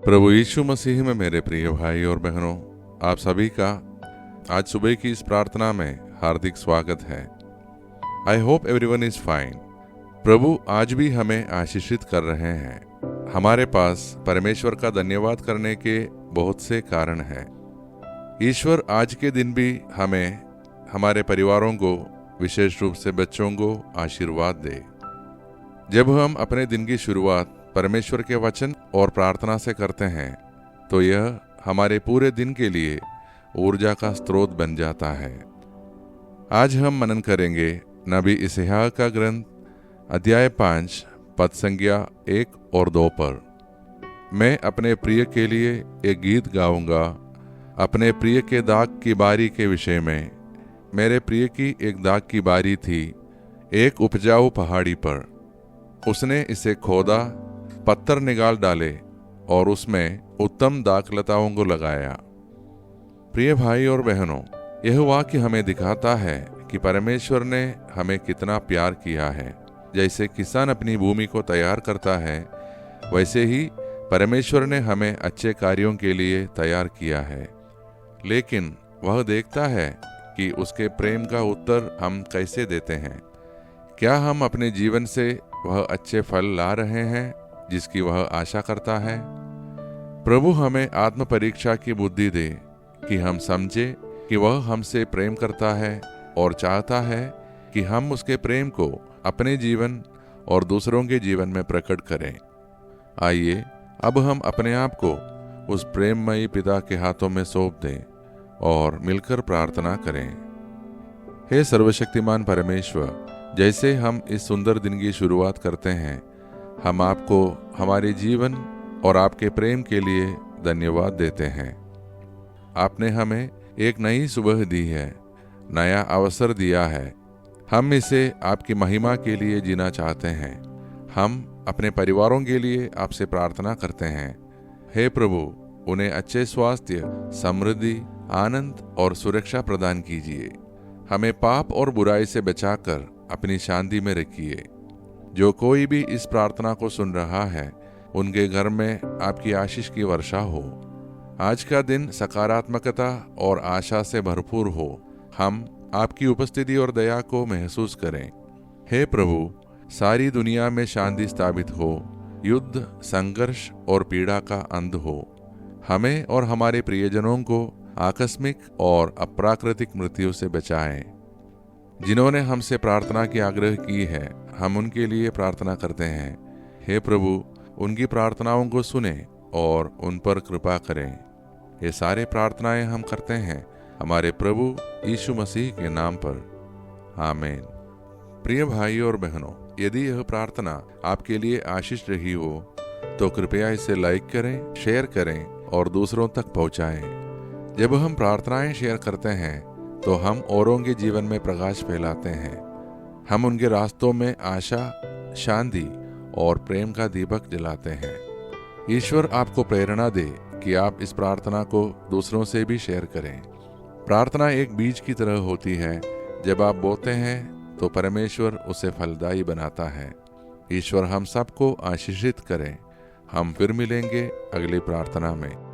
प्रभु यीशु मसीह में मेरे प्रिय भाई और बहनों, आप सभी का आज सुबह की इस प्रार्थना में हार्दिक स्वागत है। I hope everyone is fine. प्रभु आज भी हमें आशीषित कर रहे हैं। हमारे पास परमेश्वर का धन्यवाद करने के बहुत से कारण हैं। ईश्वर आज के दिन भी हमें, हमारे परिवारों को, विशेष रूप से बच्चों को आशीर्वाद दे। जब हम अपने दिन की शुरुआत परमेश्वर के वचन और प्रार्थना से करते हैं तो यह हमारे पूरे दिन के लिए ऊर्जा का स्रोत बन जाता है। आज हम मनन करेंगे नबी यशायाह का ग्रंथ अध्याय 5 पद संज्ञा 1 और 2 पर। मैं अपने प्रिय के लिए एक गीत गाऊंगा, अपने प्रिय के दाग की बारी के विषय में। मेरे प्रिय की एक दाग की बारी थी एक उपजाऊ पहाड़ी पर। उसने इसे खोदा, पत्थर निकाल डाले और उसमें उत्तम दाखलताओं को लगाया। प्रिय भाई और बहनों, यह वाक्य हमें दिखाता है कि परमेश्वर ने हमें कितना प्यार किया है। जैसे किसान अपनी भूमि को तैयार करता है, वैसे ही परमेश्वर ने हमें अच्छे कार्यों के लिए तैयार किया है। लेकिन वह देखता है कि उसके प्रेम का उत्तर हम कैसे देते हैं। क्या हम अपने जीवन से वह अच्छे फल ला रहे हैं जिसकी वह आशा करता है? प्रभु हमें आत्म परीक्षा की बुद्धि दे कि हम समझे कि वह हमसे प्रेम करता है और चाहता है कि हम उसके प्रेम को अपने जीवन और दूसरों के जीवन में प्रकट करें। आइए अब हम अपने आप को उस प्रेममयी पिता के हाथों में सौंप दें और मिलकर प्रार्थना करें। हे सर्वशक्तिमान परमेश्वर, जैसे हम इस सुंदर दिन की शुरुआत करते हैं, हम आपको हमारे जीवन और आपके प्रेम के लिए धन्यवाद देते हैं। आपने हमें एक नई सुबह दी है, नया अवसर दिया है। हम इसे आपकी महिमा के लिए जीना चाहते हैं। हम अपने परिवारों के लिए आपसे प्रार्थना करते हैं। हे प्रभु, उन्हें अच्छे स्वास्थ्य, समृद्धि, आनंद और सुरक्षा प्रदान कीजिए। हमें पाप और बुराई से बचाकर अपनी शांति में रखिए। जो कोई भी इस प्रार्थना को सुन रहा है, उनके घर में आपकी आशीष की वर्षा हो। आज का दिन सकारात्मकता और आशा से भरपूर हो। हम आपकी उपस्थिति और दया को महसूस करें। हे प्रभु, सारी दुनिया में शांति स्थापित हो, युद्ध, संघर्ष और पीड़ा का अंत हो। हमें और हमारे प्रियजनों को आकस्मिक और अप्राकृतिक मृत्यु से बचाएं। जिन्होंने हमसे प्रार्थना की आग्रह की है, हम उनके लिए प्रार्थना करते हैं। हे प्रभु, उनकी प्रार्थनाओं को सुने और उन पर कृपा करें। ये सारे प्रार्थनाएं हम करते हैं हमारे प्रभु यीशु मसीह के नाम पर, आमीन। प्रिय भाई और बहनों, यदि यह प्रार्थना आपके लिए आशीष रही हो तो कृपया इसे लाइक करें, शेयर करें और दूसरों तक पहुंचाएं। जब हम प्रार्थनाएं शेयर करते हैं तो हम औरों के जीवन में प्रकाश फैलाते हैं। हम उनके रास्तों में आशा, शांति और प्रेम का दीपक जलाते हैं। ईश्वर आपको प्रेरणा दे कि आप इस प्रार्थना को दूसरों से भी शेयर करें। प्रार्थना एक बीज की तरह होती है। जब आप बोते हैं तो परमेश्वर उसे फलदायी बनाता है। ईश्वर हम सबको आशीषित करें। हम फिर मिलेंगे अगली प्रार्थना में।